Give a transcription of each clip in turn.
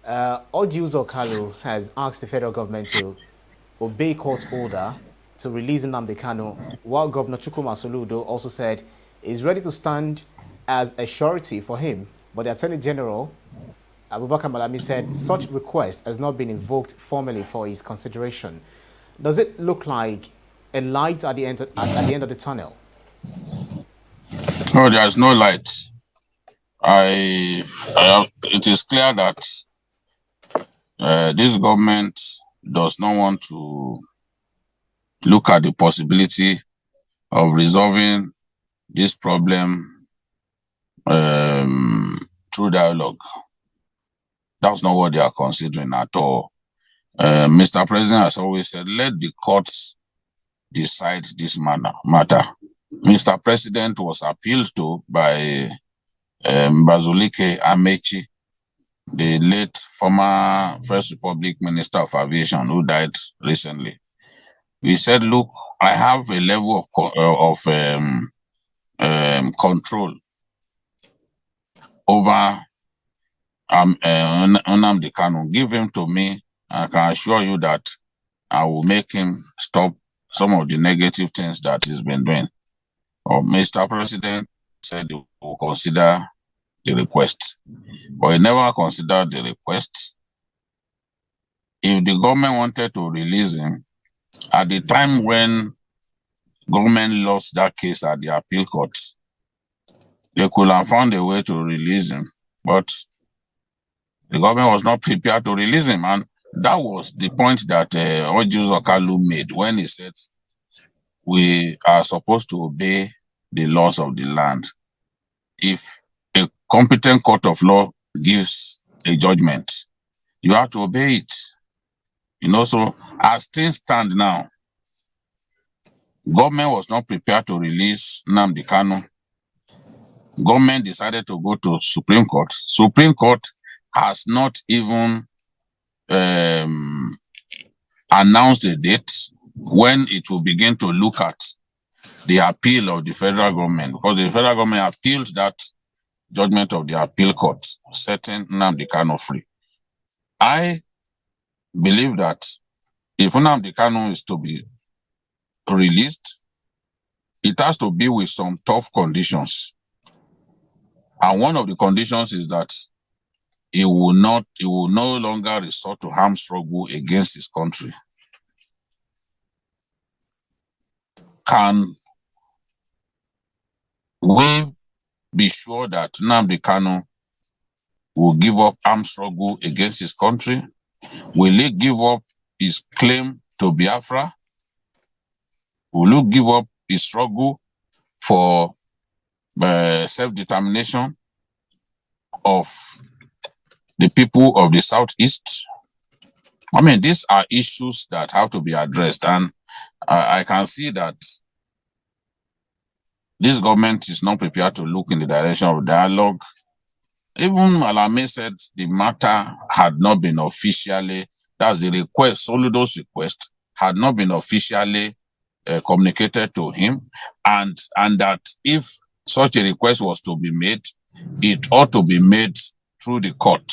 Orji Kalu has asked the federal government to obey court order to release Nnamdi Kanu, while Governor Chukwuma Soludo also said is ready to stand as a surety for him. But the Attorney General, Abubakar Malami, said such request has not been invoked formally for his consideration. Does it look like a light at the end of the tunnel? No, there is no light. It is clear that this government does not want to look at the possibility of resolving this problem through dialogue. That's not what they are considering at all. Mr. President has always said, let the courts decide this matter. Mr. President was appealed to by Bazulike Amechi, the late former First Republic Minister of Aviation, who died recently. He said, look, I have a level of control over Nnamdi Kanu. Give him to me. I can assure you that I will make him stop some of the negative things that he's been doing. Mr. President said he will consider the request, but he never considered the request. If the government wanted to release him, at the time when government lost that case at the appeal court, they could have found a way to release him, but the government was not prepared to release him. And that was the point that Orji Kalu made when he said, we are supposed to obey the laws of the land. If a competent court of law gives a judgment, you have to obey it. So as things stand now, government was not prepared to release Nnamdi Kanu. Government decided to go to Supreme Court. Supreme Court has not even announced a date when it will begin to look at the appeal of the federal government, because the federal government appealed that judgment of the appeal court, setting Nnamdi Kanu free. I believe that if Nnamdi Kanu is to be released, it has to be with some tough conditions. And one of the conditions is that he will no longer resort to armed struggle against his country. Can we be sure that Nnamdi Kanu will give up armed struggle against his country? Will he give up his claim to Biafra? Will he give up his struggle for self-determination of the people of the Southeast? I mean, these are issues that have to be addressed, and I can see that this government is not prepared to look in the direction of dialogue. Even Malami said the matter had not been officially, that's the request, Soludo's request, had not been officially communicated to him, and that if such a request was to be made, it ought to be made through the court.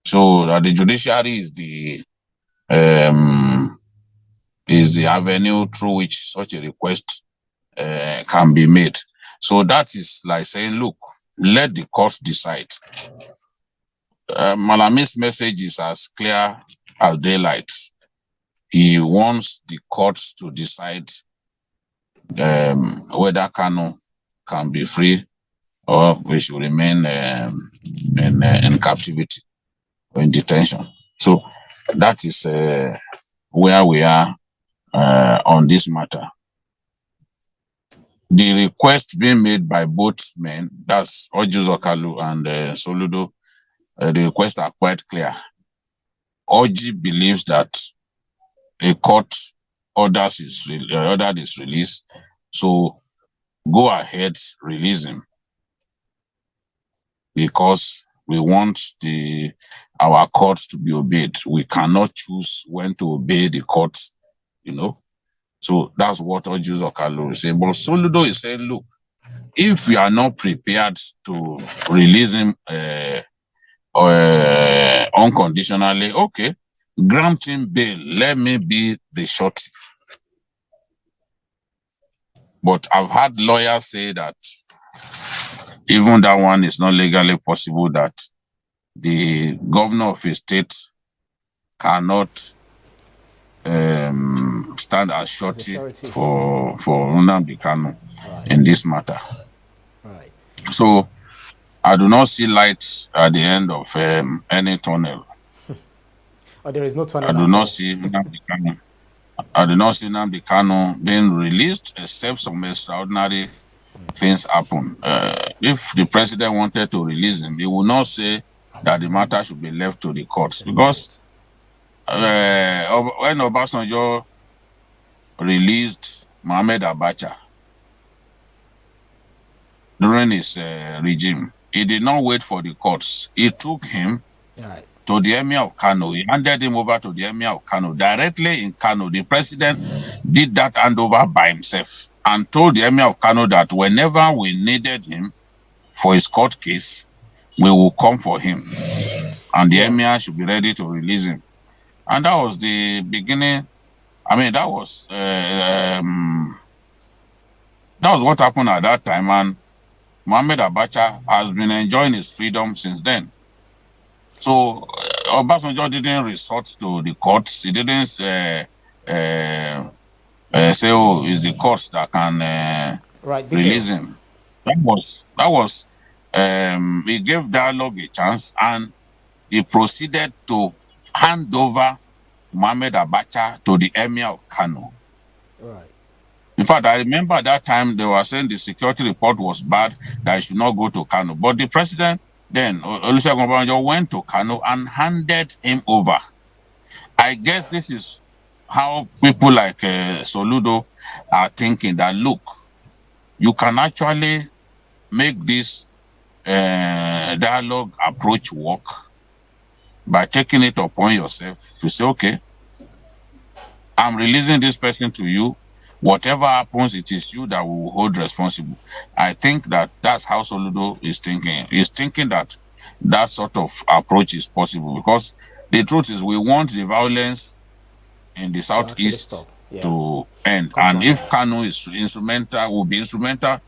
So that the judiciary is the avenue through which such a request can be made. So that is like saying, look, let the court decide. Malami's message is as clear as daylight. He wants the courts to decide whether Kanu can be free or we should remain in captivity or in detention. So that is where we are on this matter. The request being made by both men, that's Orji Kalu and Soludo, the requests are quite clear. Orji believes that a court ordered his release, so go ahead, release him, because we want our courts to be obeyed. We cannot choose when to obey the courts, So that's what Orji Kalu is saying. But Soludo is saying, look, if we are not prepared to release him unconditionally, okay, grant him bail, let me be the shorty. But I've had lawyers say that even that one is not legally possible, that the governor of a state cannot stand as shorty for Nnamdi Kanu in this matter. Right. So I do not see lights at the end of any tunnel. Oh, there is no tunnel I do at not all. see Nnamdi Kanu. I do not see Nnamdi Kanu being released except some extraordinary things happen. If the president wanted to release him, he would not say that the matter should be left to the courts, because when Obasanjo released Mohamed Abacha during his regime, he did not wait for the courts. He took him to the Emir of Kano. He handed him over to the Emir of Kano. Directly in Kano, the president did that handover by himself and told the Emir of Kano that whenever we needed him for his court case, we will come for him. And the Emir should be ready to release him. And that was the beginning. I mean, that was what happened at that time. And Mohamed Abacha has been enjoying his freedom since then. So Obasanjo didn't resort to the courts. He didn't say, oh, it's the courts that can release him. That was he gave dialogue a chance, and he proceeded to hand over Mohamed Abacha to the Emir of Kano. Right. In fact, I remember at that time they were saying the security report was bad, that he should not go to Kano. But the president then, Olusegun Obasanjo, went to Kano and handed him over. I guess this is how people like Soludo are thinking, that look, you can actually make this dialogue approach work by taking it upon yourself to say, okay, I'm releasing this person to you. Whatever happens, it is you that will hold responsible. I think that that's how Soludo is thinking. He's thinking that that sort of approach is possible, because the truth is we want the violence in the southeast to end. And if Kanu is instrumental, will be instrumental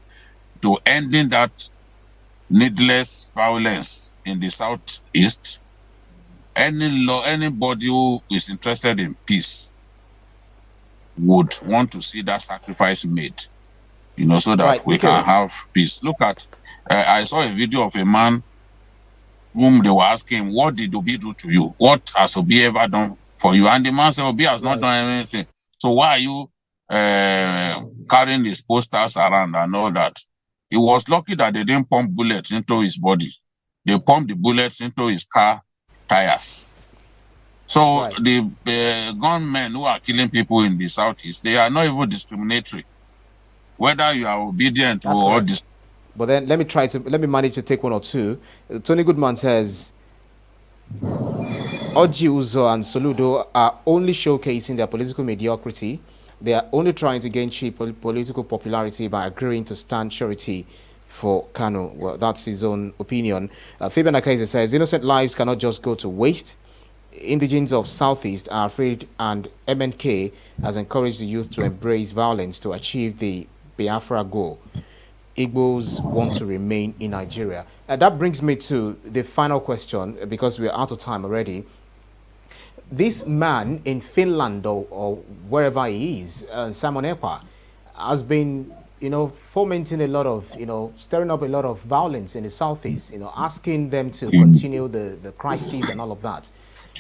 to ending that needless violence in the southeast, anybody who is interested in peace would want to see that sacrifice made, so that we can have peace. Look at, I saw a video of a man whom they were asking, what did Obi do to you? What has Obi ever done for you? And the man said, Obi has not done anything. So why are you carrying these posters around and all that? He was lucky that they didn't pump bullets into his body. They pumped the bullets into his car tires. So the gunmen who are killing people in the southeast, they are not even discriminatory, whether you are obedient or dis. But then let me manage to take one or two. Tony Goodman says Orji and Soludo are only showcasing their political mediocrity. They are only trying to gain cheap political popularity by agreeing to stand surety for Kanu. Well, that's his own opinion. Fabian Akaise says innocent lives cannot just go to waste. Indigenes of Southeast are afraid, and MNK has encouraged the youth to embrace violence to achieve the Biafra goal. Igbos want to remain in Nigeria. That brings me to the final question, because we're out of time already. This man in Finland or wherever he is, Simon Ekpa, has been, fomenting a lot of, stirring up a lot of violence in the Southeast, asking them to continue the crises and all of that.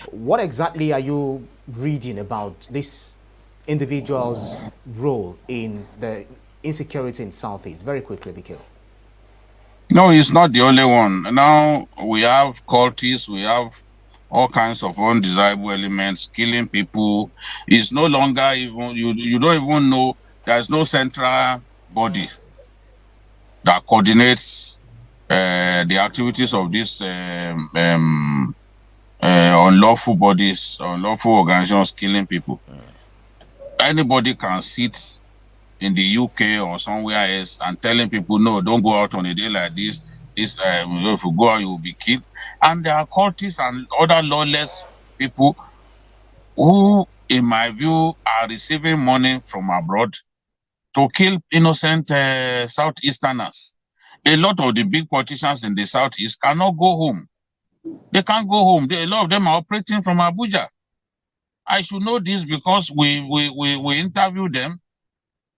What exactly are you reading about this individual's role in the insecurity in Southeast? Very quickly, BKO. No, he's not the only one. Now we have cultists, we have all kinds of undesirable elements killing people. It's no longer even, you don't even know, there's no central body that coordinates the activities of these unlawful bodies, unlawful organizations killing people. Anybody can sit in the UK or somewhere else and telling people, no, don't go out on a day like this. if you go out, you will be killed. And there are cultists and other lawless people who, in my view, are receiving money from abroad to kill innocent Southeasterners. A lot of the big politicians in the Southeast cannot go home. They can't go home. A lot of them are operating from Abuja. I should know this because we interview them.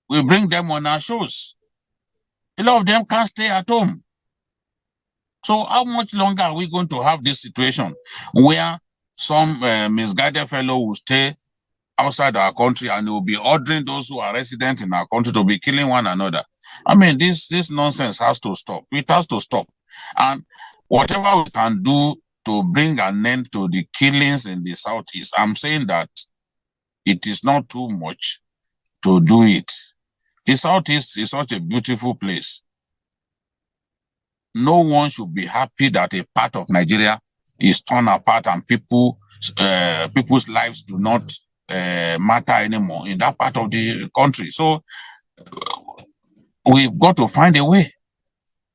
We bring them on our shows. A lot of them can't stay at home. So how much longer are we going to have this situation where some misguided fellow will stay outside our country and they will be ordering those who are resident in our country to be killing one another? I mean, this nonsense has to stop. It has to stop. And whatever we can do to bring an end to the killings in the Southeast, I'm saying that it is not too much to do it. The Southeast is such a beautiful place. No one should be happy that a part of Nigeria is torn apart and people's lives do not matter anymore in that part of the country. So we've got to find a way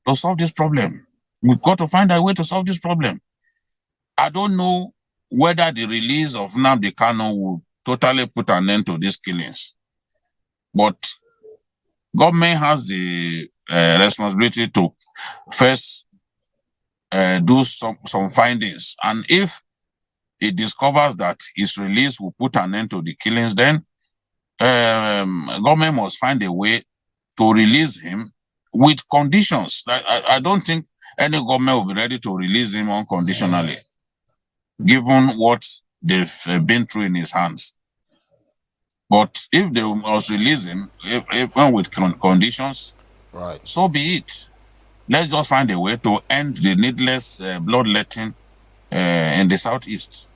to solve this problem. We've got to find a way to solve this problem. I don't know whether the release of Nnamdi Kanu will totally put an end to these killings, but government has the responsibility to first do some findings. And if it discovers that his release will put an end to the killings, then government must find a way to release him with conditions. I don't think any government will be ready to release him unconditionally, given what they've been through in his hands. But if they must release him, even with conditions, Right. so be it. Let's just find a way to end the needless bloodletting in the Southeast.